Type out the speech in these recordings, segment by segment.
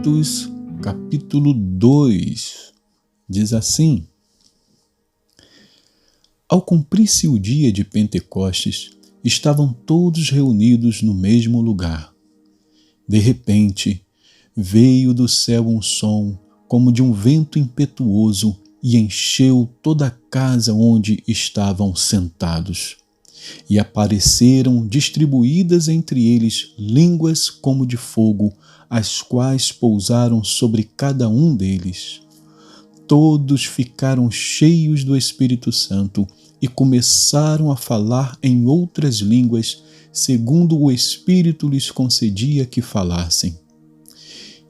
Atos, capítulo 2, diz assim: Ao cumprir-se o dia de Pentecostes, estavam todos reunidos no mesmo lugar. De repente, veio do céu um som como de um vento impetuoso e encheu toda a casa onde estavam sentados. E apareceram distribuídas entre eles línguas como de fogo, as quais pousaram sobre cada um deles. Todos ficaram cheios do Espírito Santo e começaram a falar em outras línguas, segundo o Espírito lhes concedia que falassem.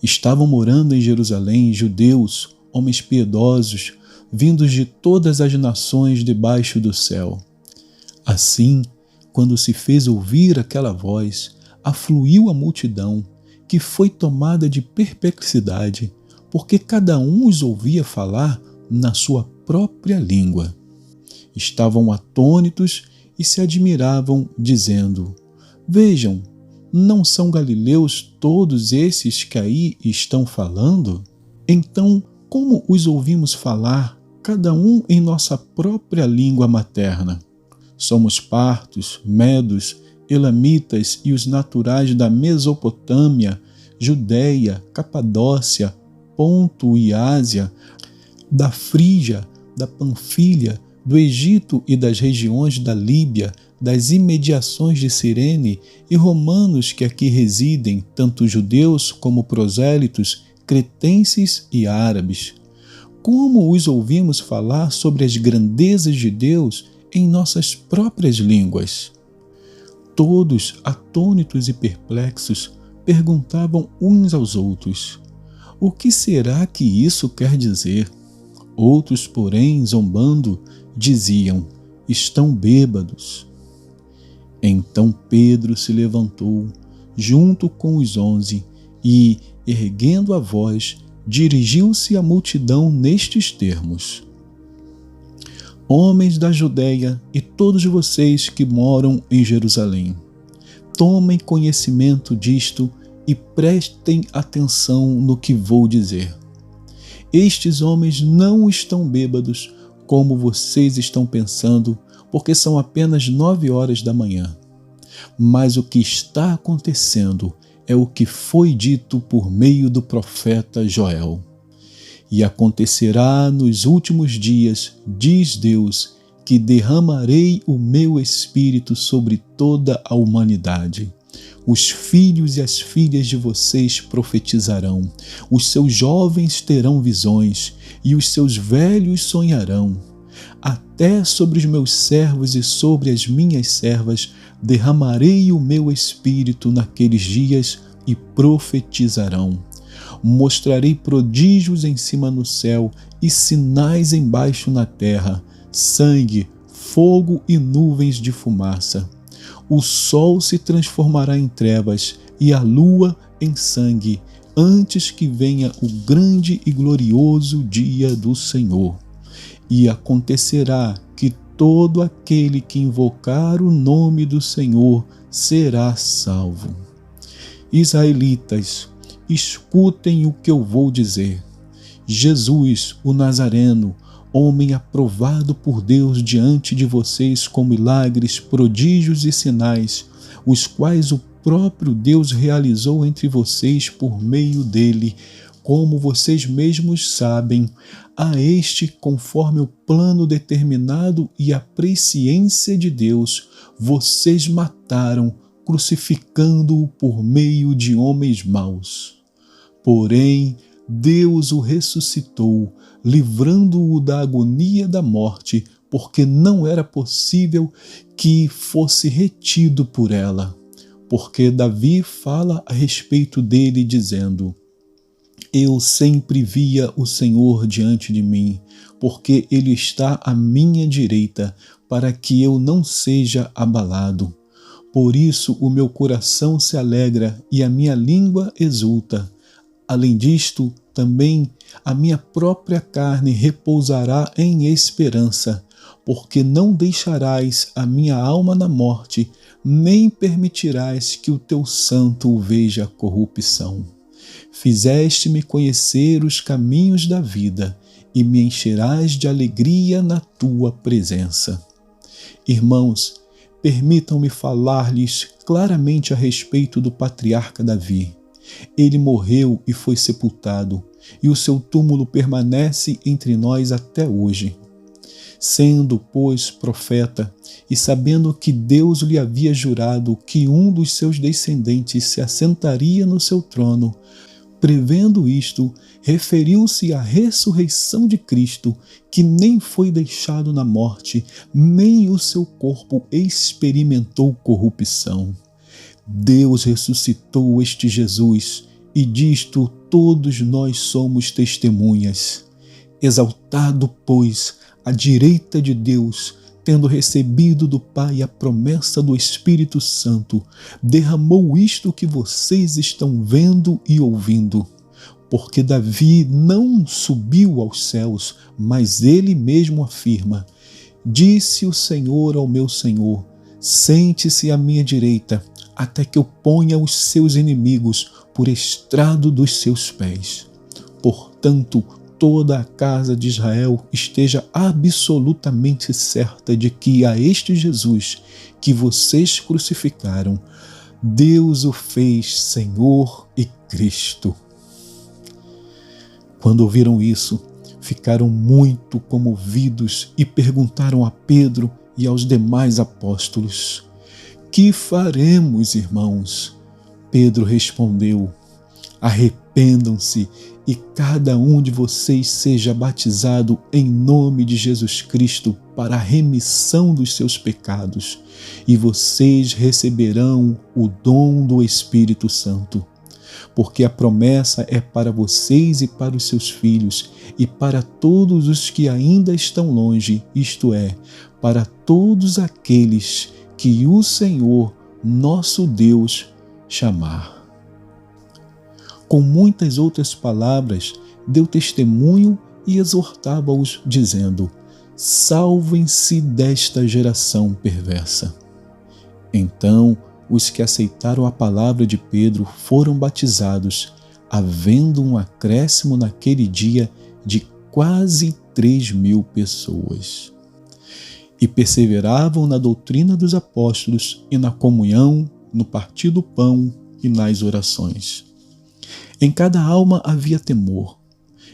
Estavam morando em Jerusalém judeus, homens piedosos, vindos de todas as nações debaixo do céu. Assim, quando se fez ouvir aquela voz, afluiu a multidão, que foi tomada de perplexidade, porque cada um os ouvia falar na sua própria língua. Estavam atônitos e se admiravam, dizendo: Vejam, não são galileus todos esses que aí estão falando? Então, como os ouvimos falar, cada um em nossa própria língua materna? Somos partos, medos, elamitas e os naturais da Mesopotâmia, Judéia, Capadócia, Ponto e Ásia, da Frígia, da Panfilha, do Egito e das regiões da Líbia, das imediações de Cirene, e romanos que aqui residem, tanto judeus como prosélitos, cretenses e árabes. Como os ouvimos falar sobre as grandezas de Deus em nossas próprias línguas? Todos, atônitos e perplexos, perguntavam uns aos outros: O que será que isso quer dizer? Outros, porém, zombando, diziam: Estão bêbados. Então Pedro se levantou, junto com os 11, e, erguendo a voz, dirigiu-se à multidão nestes termos: Homens da Judéia e todos vocês que moram em Jerusalém, tomem conhecimento disto e prestem atenção no que vou dizer. Estes homens não estão bêbados, como vocês estão pensando, porque são apenas 9 horas da manhã. Mas o que está acontecendo é o que foi dito por meio do profeta Joel. E acontecerá nos últimos dias, diz Deus, que derramarei o meu Espírito sobre toda a humanidade. Os filhos e as filhas de vocês profetizarão, os seus jovens terão visões, e os seus velhos sonharão. Até sobre os meus servos e sobre as minhas servas derramarei o meu Espírito naqueles dias e profetizarão. Mostrarei prodígios em cima no céu e sinais embaixo na terra, sangue, fogo e nuvens de fumaça. O sol se transformará em trevas e a lua em sangue, antes que venha o grande e glorioso dia do Senhor. E acontecerá que todo aquele que invocar o nome do Senhor será salvo. Israelitas, escutem o que eu vou dizer. Jesus, o Nazareno, homem aprovado por Deus diante de vocês com milagres, prodígios e sinais, os quais o próprio Deus realizou entre vocês por meio dele, como vocês mesmos sabem, a este, conforme o plano determinado e a presciência de Deus, vocês mataram, crucificando-o por meio de homens maus. Porém, Deus o ressuscitou, livrando-o da agonia da morte, porque não era possível que fosse retido por ela. Porque Davi fala a respeito dele, dizendo: Eu sempre via o Senhor diante de mim, porque ele está à minha direita, para que eu não seja abalado. Por isso o meu coração se alegra e a minha língua exulta. Além disto, também a minha própria carne repousará em esperança, porque não deixarás a minha alma na morte, nem permitirás que o teu santo veja corrupção. fizeste-me conhecer os caminhos da vida e me encherás de alegria na tua presença. Irmãos, permitam-me falar-lhes claramente a respeito do patriarca Davi. Ele morreu e foi sepultado, e o seu túmulo permanece entre nós até hoje. Sendo, pois, profeta, e sabendo que Deus lhe havia jurado que um dos seus descendentes se assentaria no seu trono, prevendo isto, referiu-se à ressurreição de Cristo, que nem foi deixado na morte, nem o seu corpo experimentou corrupção. Deus ressuscitou este Jesus, e disto todos nós somos testemunhas. Exaltado, pois, à direita de Deus, tendo recebido do Pai a promessa do Espírito Santo, derramou isto que vocês estão vendo e ouvindo. Porque Davi não subiu aos céus, mas ele mesmo afirma: disse o Senhor ao meu Senhor, sente-se à minha direita, até que eu ponha os seus inimigos por estrado dos seus pés. Portanto, toda a casa de Israel esteja absolutamente certa de que a este Jesus que vocês crucificaram, Deus o fez Senhor e Cristo. Quando ouviram isso, ficaram muito comovidos e perguntaram a Pedro e aos demais apóstolos: que faremos, irmãos? Pedro respondeu: arrependam-se e cada um de vocês seja batizado em nome de Jesus Cristo para a remissão dos seus pecados, e vocês receberão o dom do Espírito Santo. Porque a promessa é para vocês e para os seus filhos, e para todos os que ainda estão longe, isto é, para todos aqueles que o Senhor, nosso Deus, chamar. Com muitas outras palavras, deu testemunho e exortava-os, dizendo: salvem-se desta geração perversa. Então, os que aceitaram a palavra de Pedro foram batizados, havendo um acréscimo naquele dia de quase 3.000 pessoas. E perseveravam na doutrina dos apóstolos e na comunhão, no partir do pão e nas orações. Em cada alma havia temor,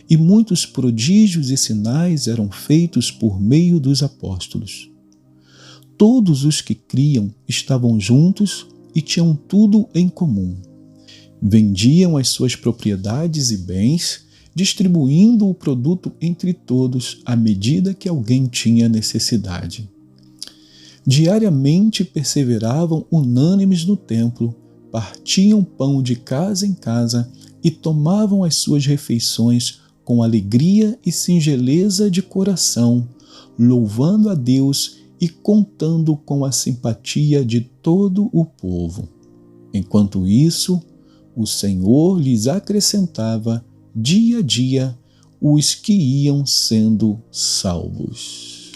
e muitos prodígios e sinais eram feitos por meio dos apóstolos. Todos os que criam estavam juntos e tinham tudo em comum. Vendiam as suas propriedades e bens, distribuindo o produto entre todos à medida que alguém tinha necessidade. Diariamente perseveravam unânimes no templo, partiam pão de casa em casa e tomavam as suas refeições com alegria e singeleza de coração, louvando a Deus e contando com a simpatia de todo o povo. Enquanto isso, o Senhor lhes acrescentava dia a dia os que iam sendo salvos.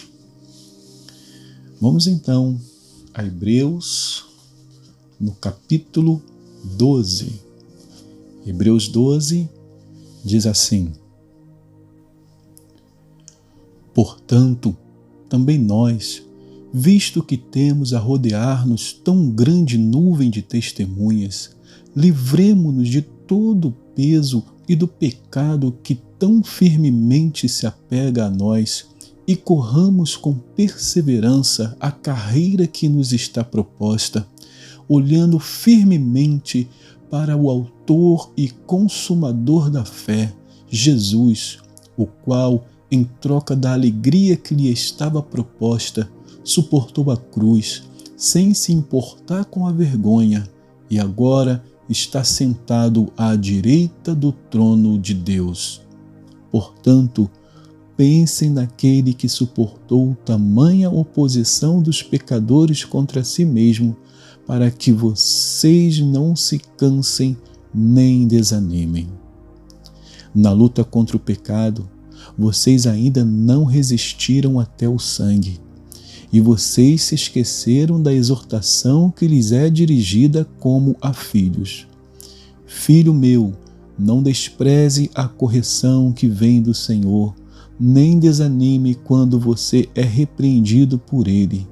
Vamos então a Hebreus, no capítulo 12. Hebreus 12 diz assim: portanto, também nós, visto que temos a rodear-nos tão grande nuvem de testemunhas, livremo-nos de todo o peso e do pecado que tão firmemente se apega a nós e corramos com perseverança a carreira que nos está proposta, olhando firmemente para o autor e consumador da fé, Jesus, o qual, em troca da alegria que lhe estava proposta, suportou a cruz, sem se importar com a vergonha, e agora está sentado à direita do trono de Deus. Portanto, pensem naquele que suportou tamanha oposição dos pecadores contra si mesmo, para que vocês não se cansem nem desanimem. Na luta contra o pecado, vocês ainda não resistiram até o sangue, e vocês se esqueceram da exortação que lhes é dirigida como a filhos. Filho meu, não despreze a correção que vem do Senhor, nem desanime quando você é repreendido por Ele,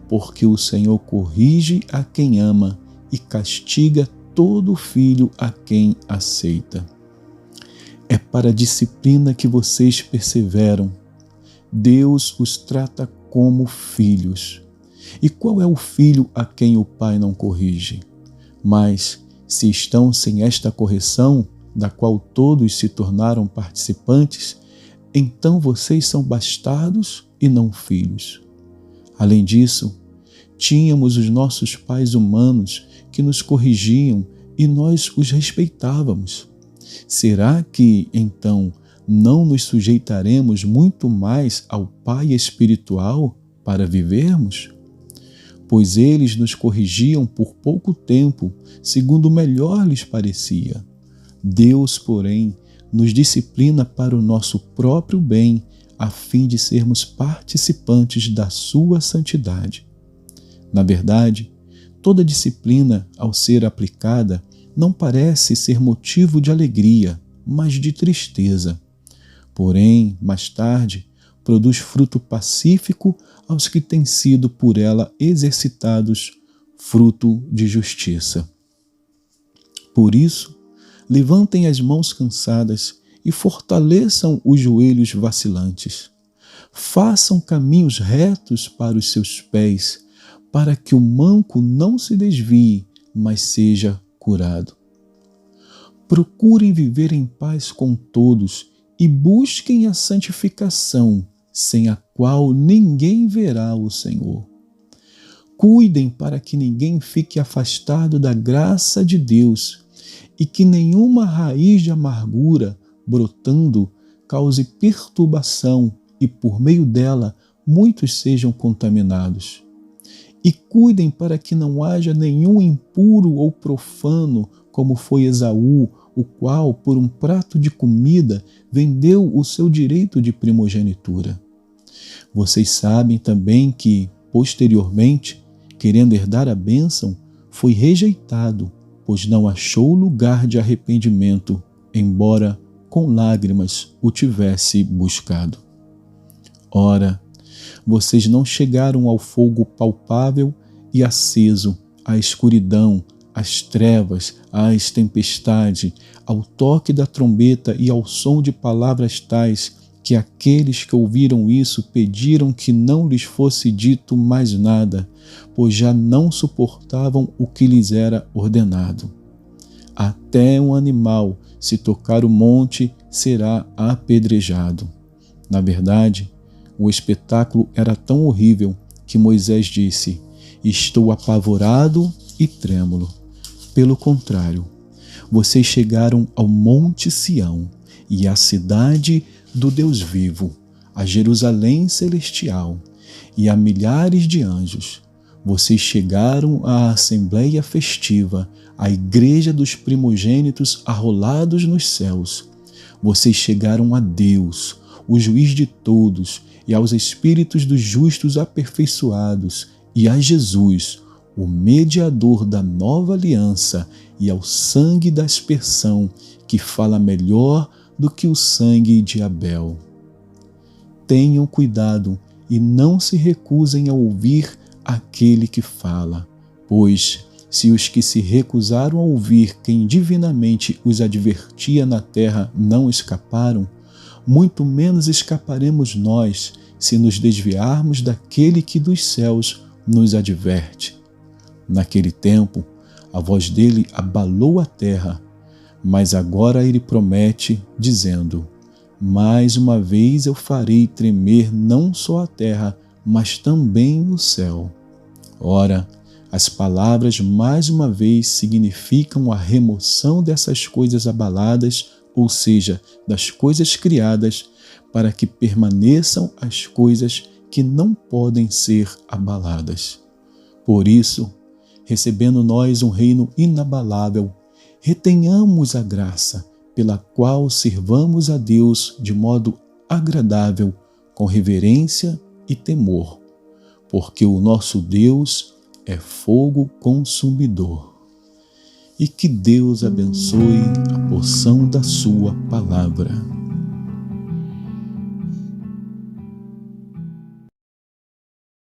porque o Senhor corrige a quem ama e castiga todo filho a quem aceita. É para a disciplina que vocês perseveram. Deus os trata como filhos. E qual é o filho a quem o pai não corrige? Mas, se estão sem esta correção, da qual todos se tornaram participantes, então vocês são bastardos e não filhos. Além disso, tínhamos os nossos pais humanos que nos corrigiam e nós os respeitávamos. Será que, então, não nos sujeitaremos muito mais ao Pai espiritual para vivermos? Pois eles nos corrigiam por pouco tempo, segundo melhor lhes parecia. Deus, porém, nos disciplina para o nosso próprio bem, a fim de sermos participantes da sua santidade. Na verdade, toda disciplina, ao ser aplicada, não parece ser motivo de alegria, mas de tristeza. Porém, mais tarde, produz fruto pacífico aos que têm sido por ela exercitados, fruto de justiça. Por isso, levantem as mãos cansadas e fortaleçam os joelhos vacilantes. Façam caminhos retos para os seus pés, para que o manco não se desvie, mas seja curado. Procurem viver em paz com todos e busquem a santificação, sem a qual ninguém verá o Senhor. Cuidem para que ninguém fique afastado da graça de Deus e que nenhuma raiz de amargura brotando cause perturbação e por meio dela muitos sejam contaminados. E cuidem para que não haja nenhum impuro ou profano, como foi Esaú, o qual, por um prato de comida, vendeu o seu direito de primogenitura. Vocês sabem também que, posteriormente, querendo herdar a bênção, foi rejeitado, pois não achou lugar de arrependimento, embora com lágrimas o tivesse buscado. Ora, vocês não chegaram ao fogo palpável e aceso, à escuridão, às trevas, às tempestades, ao toque da trombeta e ao som de palavras tais que aqueles que ouviram isso pediram que não lhes fosse dito mais nada, pois já não suportavam o que lhes era ordenado. Até um animal, se tocar o monte, será apedrejado. Na verdade, o espetáculo era tão horrível que Moisés disse: estou apavorado e trêmulo. Pelo contrário, vocês chegaram ao Monte Sião e à cidade do Deus vivo, a Jerusalém celestial e a milhares de anjos. Vocês chegaram à assembleia festiva, à igreja dos primogênitos arrolados nos céus. Vocês chegaram a Deus, o juiz de todos, e aos espíritos dos justos aperfeiçoados, e a Jesus, o mediador da nova aliança, e ao sangue da aspersão, que fala melhor do que o sangue de Abel. Tenham cuidado e não se recusem a ouvir aquele que fala, pois, se os que se recusaram a ouvir quem divinamente os advertia na terra não escaparam, muito menos escaparemos nós se nos desviarmos daquele que dos céus nos adverte. Naquele tempo, a voz dele abalou a terra, mas agora ele promete, dizendo: mais uma vez eu farei tremer não só a terra, mas também o céu. Ora, as palavras mais uma vez significam a remoção dessas coisas abaladas, ou seja, das coisas criadas, para que permaneçam as coisas que não podem ser abaladas. Por isso, recebendo nós um reino inabalável, retenhamos a graça pela qual servamos a Deus de modo agradável, com reverência e temor, porque o nosso Deus é fogo consumidor. e que Deus abençoe a porção da sua palavra.